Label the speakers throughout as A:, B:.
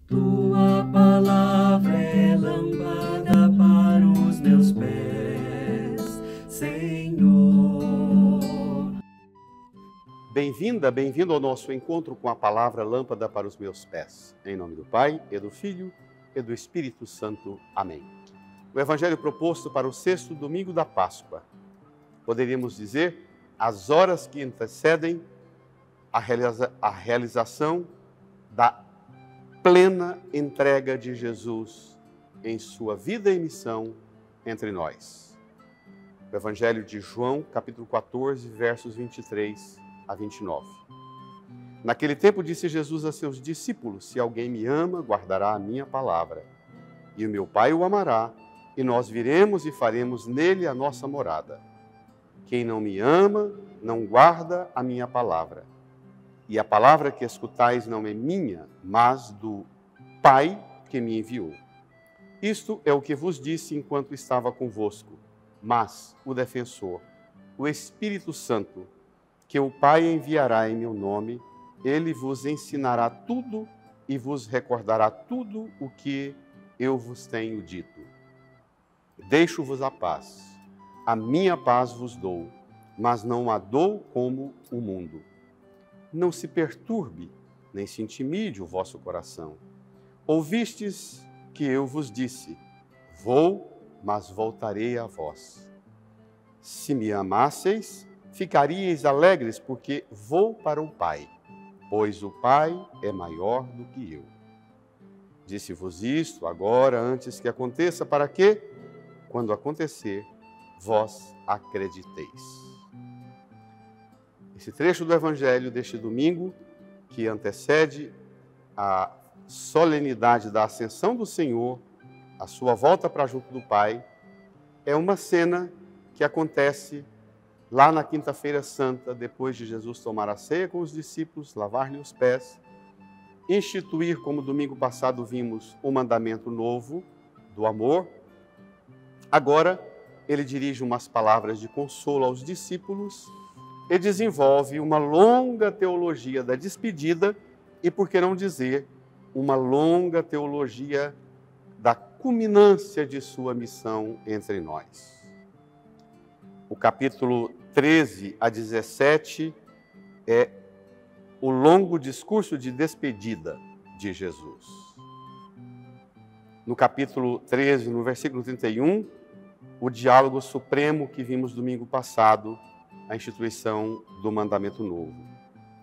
A: Tua palavra é lâmpada para os meus pés, Senhor.
B: Bem-vinda, bem-vindo ao nosso encontro com a palavra lâmpada para os meus pés. Em nome do Pai, e do Filho, e do Espírito Santo. Amém. O evangelho proposto para o sexto domingo da Páscoa. Poderíamos dizer, as horas que antecedem a realização da plena entrega de Jesus em sua vida e missão entre nós. O Evangelho de João, capítulo 14, versos 23 a 29. Naquele tempo disse Jesus a seus discípulos: se alguém me ama, guardará a minha palavra, e o meu Pai o amará, e nós viremos e faremos nele a nossa morada. Quem não me ama, não guarda a minha palavra. E a palavra que escutais não é minha, mas do Pai que me enviou. Isto é o que vos disse enquanto estava convosco. Mas o defensor, o Espírito Santo, que o Pai enviará em meu nome, ele vos ensinará tudo e vos recordará tudo o que eu vos tenho dito. Deixo-vos a paz. A minha paz vos dou, mas não a dou como o mundo. Não se perturbe, nem se intimide o vosso coração. Ouvistes que eu vos disse: vou, mas voltarei a vós. Se me amasseis, ficaríeis alegres, porque vou para o Pai, pois o Pai é maior do que eu. Disse-vos isto agora, antes que aconteça, para que, quando acontecer, vós acrediteis. Esse trecho do Evangelho deste domingo, que antecede a solenidade da Ascensão do Senhor, a sua volta para junto do Pai, é uma cena que acontece lá na Quinta-feira Santa, depois de Jesus tomar a ceia com os discípulos, lavar-lhe os pés, instituir, como domingo passado vimos, o mandamento novo do amor. Agora, ele dirige umas palavras de consolo aos discípulos e desenvolve uma longa teologia da despedida e, por que não dizer, uma longa teologia da culminância de sua missão entre nós. O capítulo 13 a 17 é o longo discurso de despedida de Jesus. No capítulo 13, no versículo 31, o diálogo supremo que vimos domingo passado, a instituição do mandamento novo.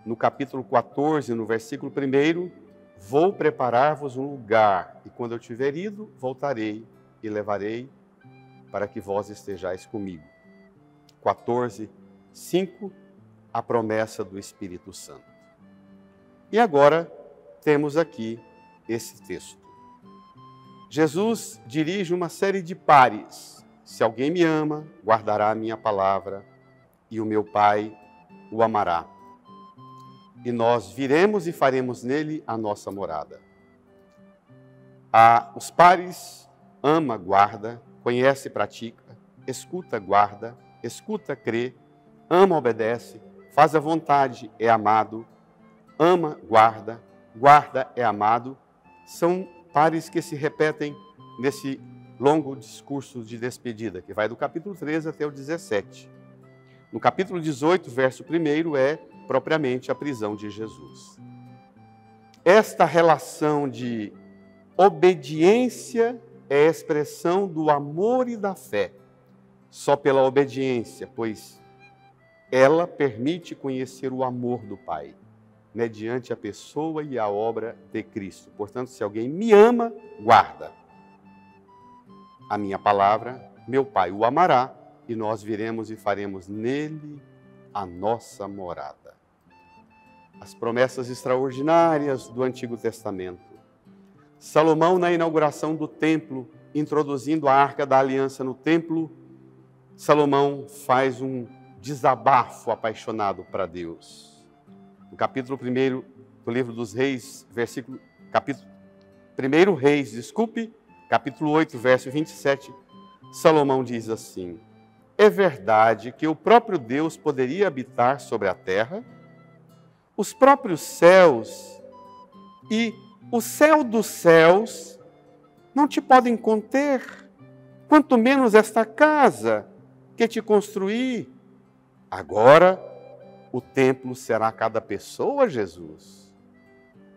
B: No capítulo 14, no versículo 1, vou preparar-vos um lugar, e quando eu tiver ido, voltarei e levarei para que vós estejais comigo. 14, 5, a promessa do Espírito Santo. E agora temos aqui esse texto. Jesus dirige uma série de pares. Se alguém me ama, guardará a minha palavra, e o meu Pai o amará. E nós viremos e faremos nele a nossa morada. Os pares: ama, guarda, conhece, pratica, escuta, guarda, escuta, crê, ama, obedece, faz a vontade, é amado, ama, guarda, guarda, é amado. São pares que se repetem nesse longo discurso de despedida, que vai do capítulo 13 até o 17. No capítulo 18, verso 1, é propriamente a prisão de Jesus. Esta relação de obediência é expressão do amor e da fé. Só pela obediência, pois ela permite conhecer o amor do Pai, mediante a pessoa e a obra de Cristo. Portanto, se alguém me ama, guarda a minha palavra, meu Pai o amará, e nós viremos e faremos nele a nossa morada. As promessas extraordinárias do Antigo Testamento. Salomão, na inauguração do templo, introduzindo a Arca da Aliança no templo, Salomão faz um desabafo apaixonado para Deus. No capítulo 1 do livro dos Reis, capítulo 8, verso 27, Salomão diz assim: é verdade que o próprio Deus poderia habitar sobre a terra? Os próprios céus e o céu dos céus não te podem conter, quanto menos esta casa que te construí. Agora, o templo será cada pessoa, Jesus.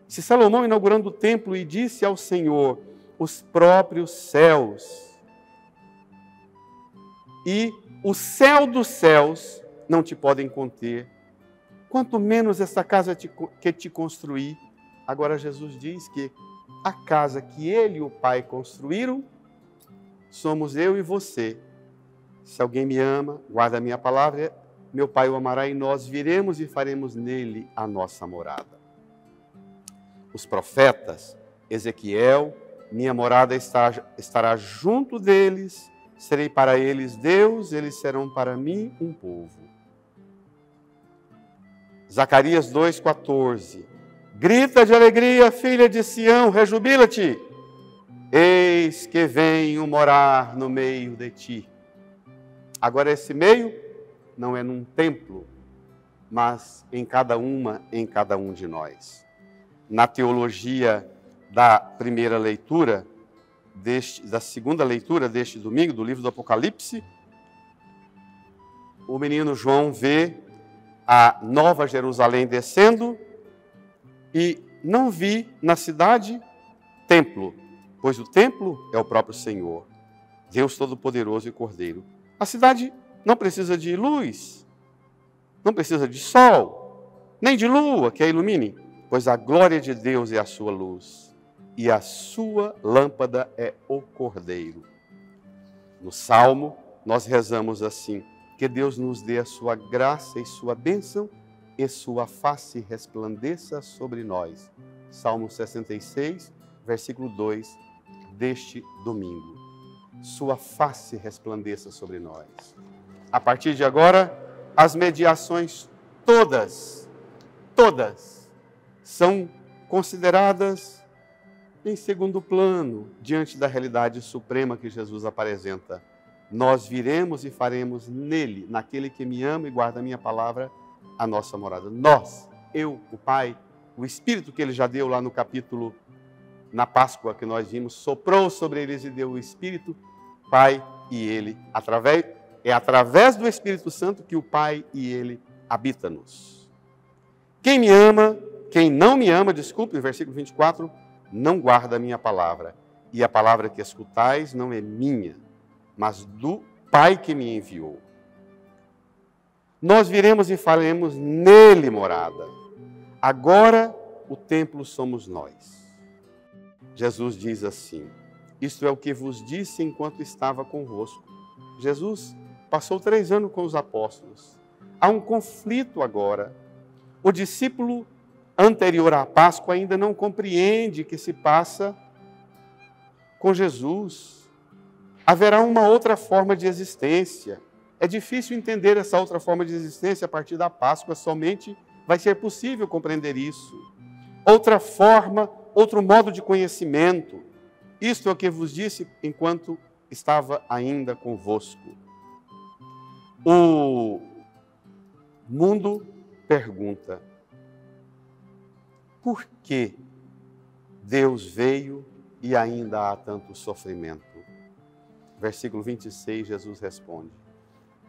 B: Se Salomão, inaugurando o templo, e disse ao Senhor, os próprios céus e o céu dos céus não te podem conter, quanto menos essa casa que te construí. Agora Jesus diz que a casa que ele e o Pai construíram, somos eu e você. Se alguém me ama, guarda a minha palavra, meu Pai o amará e nós viremos e faremos nele a nossa morada. Os profetas, Ezequiel, minha morada estará junto deles, serei para eles Deus, eles serão para mim um povo. Zacarias 2,14. Grita de alegria, filha de Sião, rejubila-te. Eis que venho morar no meio de ti. Agora esse meio não é num templo, mas em cada um de nós. Na teologia da primeira leitura, da segunda leitura deste domingo, do livro do Apocalipse, o menino João vê a Nova Jerusalém descendo e não vi na cidade templo, pois o templo é o próprio Senhor, Deus Todo-Poderoso e Cordeiro. A cidade não precisa de luz, não precisa de sol, nem de lua que a ilumine, pois a glória de Deus é a sua luz e a sua lâmpada é o Cordeiro. No Salmo, nós rezamos assim: que Deus nos dê a sua graça e sua bênção e sua face resplandeça sobre nós. Salmo 66, versículo 2 deste domingo. Sua face resplandeça sobre nós. A partir de agora, as mediações todas são consideradas em segundo plano, diante da realidade suprema que Jesus apresenta. Nós viremos e faremos nele, naquele que me ama e guarda a minha palavra, a nossa morada. Nós, eu, o Pai, o Espírito que ele já deu lá no capítulo, na Páscoa que nós vimos, soprou sobre eles e deu o Espírito, Pai e ele, através do Espírito Santo que o Pai e ele habita-nos. Quem me ama, quem não me ama, desculpe, versículo 24, não guarda a minha palavra. E a palavra que escutais não é minha, mas do Pai que me enviou. Nós viremos e faremos nele morada. Agora o templo somos nós. Jesus diz assim: isto é o que vos disse enquanto estava convosco. Jesus passou 3 anos com os apóstolos. Há um conflito agora. O discípulo anterior à Páscoa ainda não compreende o que se passa com Jesus. Haverá uma outra forma de existência. É difícil entender essa outra forma de existência a partir da Páscoa, somente vai ser possível compreender isso. Outra forma, outro modo de conhecimento. Isto é o que vos disse enquanto estava ainda convosco. O mundo pergunta: por que Deus veio e ainda há tanto sofrimento? Versículo 26, Jesus responde: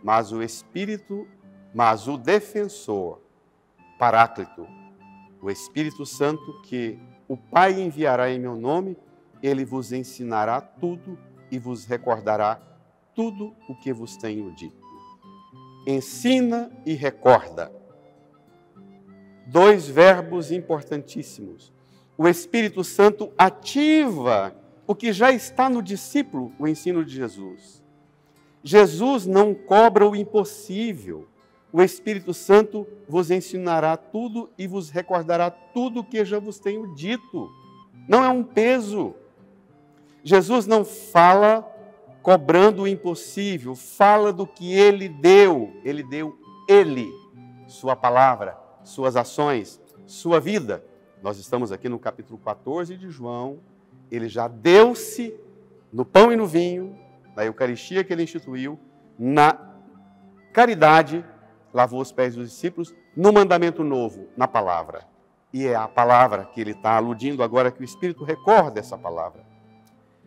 B: mas o defensor, Paráclito, o Espírito Santo que o Pai enviará em meu nome, ele vos ensinará tudo e vos recordará tudo o que vos tenho dito. Ensina e recorda. 2 verbos importantíssimos. O Espírito Santo ativa o que já está no discípulo, o ensino de Jesus. Jesus não cobra o impossível. O Espírito Santo vos ensinará tudo e vos recordará tudo o que já vos tenho dito. Não é um peso. Jesus não fala cobrando o impossível, fala do que ele deu. Ele deu sua palavra, suas ações, sua vida. Nós estamos aqui no capítulo 14 de João. Ele já deu-se no pão e no vinho, na Eucaristia que ele instituiu, na caridade, lavou os pés dos discípulos, no mandamento novo, na palavra. E é a palavra que ele está aludindo agora, que o Espírito recorda essa palavra.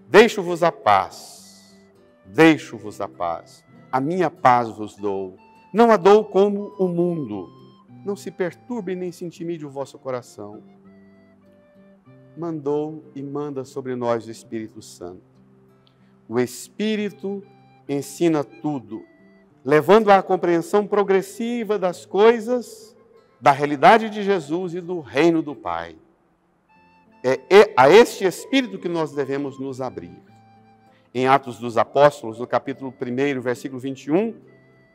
B: Deixo-vos a paz, deixo-vos a paz, a minha paz vos dou. Não a dou como o mundo. Não se perturbe nem se intimide o vosso coração. Mandou e manda sobre nós o Espírito Santo. O Espírito ensina tudo, levando à compreensão progressiva das coisas, da realidade de Jesus e do reino do Pai. É a este Espírito que nós devemos nos abrir. Em Atos dos Apóstolos, no capítulo 1, versículo 21,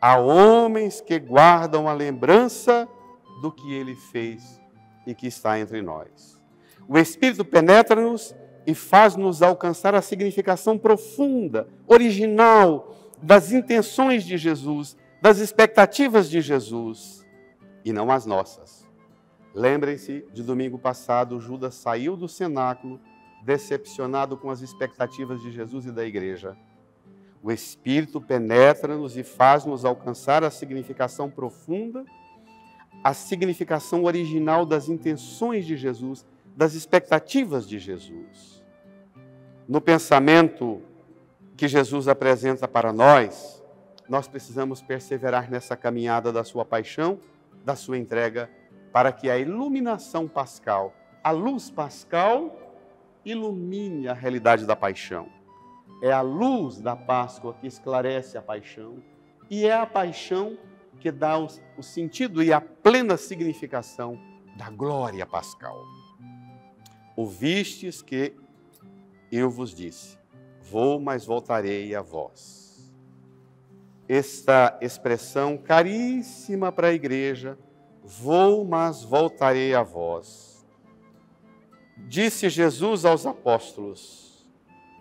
B: há homens que guardam a lembrança do que Ele fez e que está entre nós. O Espírito penetra-nos e faz-nos alcançar a significação profunda, original, das intenções de Jesus, das expectativas de Jesus, e não as nossas. Lembrem-se de domingo passado, Judas saiu do cenáculo, decepcionado com as expectativas de Jesus e da igreja. O Espírito penetra-nos e faz-nos alcançar a significação profunda, a significação original das intenções de Jesus, das expectativas de Jesus. No pensamento que Jesus apresenta para nós, nós precisamos perseverar nessa caminhada da sua paixão, da sua entrega, para que a iluminação pascal, a luz pascal, ilumine a realidade da paixão. É a luz da Páscoa que esclarece a paixão e é a paixão que dá o sentido e a plena significação da glória pascal. Ouvistes que eu vos disse, vou, mas voltarei a vós. Esta expressão caríssima para a igreja, vou, mas voltarei a vós. Disse Jesus aos apóstolos,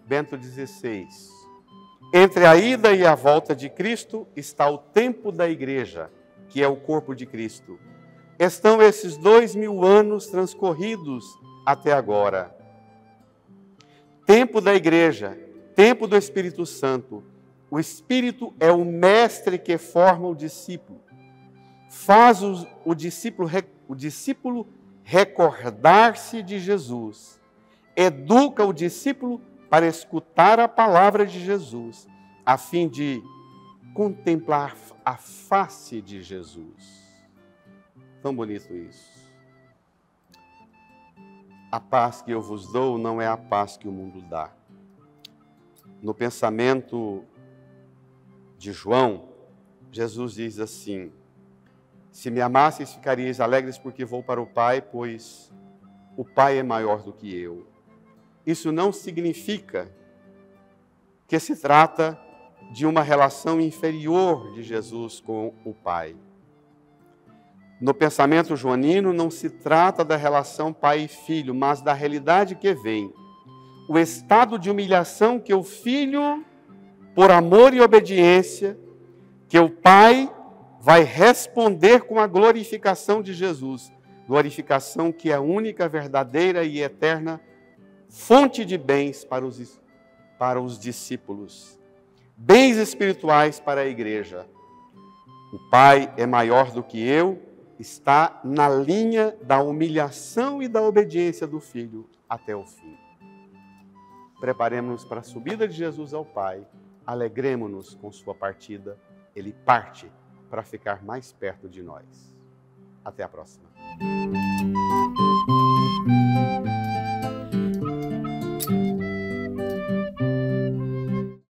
B: Bento XVI, entre a ida e a volta de Cristo está o tempo da igreja, que é o corpo de Cristo. Estão esses 2000 anos transcorridos até agora. Tempo da igreja, tempo do Espírito Santo. O Espírito é o mestre que forma o discípulo. Faz o discípulo recordar-se de Jesus. Educa o discípulo para escutar a palavra de Jesus, a fim de contemplar a face de Jesus. Tão bonito isso. A paz que eu vos dou não é a paz que o mundo dá. No pensamento de João, Jesus diz assim, se me amasseis, ficaríeis alegres porque vou para o Pai, pois o Pai é maior do que eu. Isso não significa que se trata de uma relação inferior de Jesus com o Pai. No pensamento joanino, não se trata da relação pai e filho, mas da realidade que vem. O estado de humilhação que o filho, por amor e obediência, que o pai vai responder com a glorificação de Jesus. Glorificação que é a única, verdadeira e eterna fonte de bens para os discípulos. Bens espirituais para a igreja. O Pai é maior do que eu, está na linha da humilhação e da obediência do Filho até o fim. Preparemos-nos para a subida de Jesus ao Pai, alegremos-nos com sua partida, ele parte para ficar mais perto de nós. Até a próxima.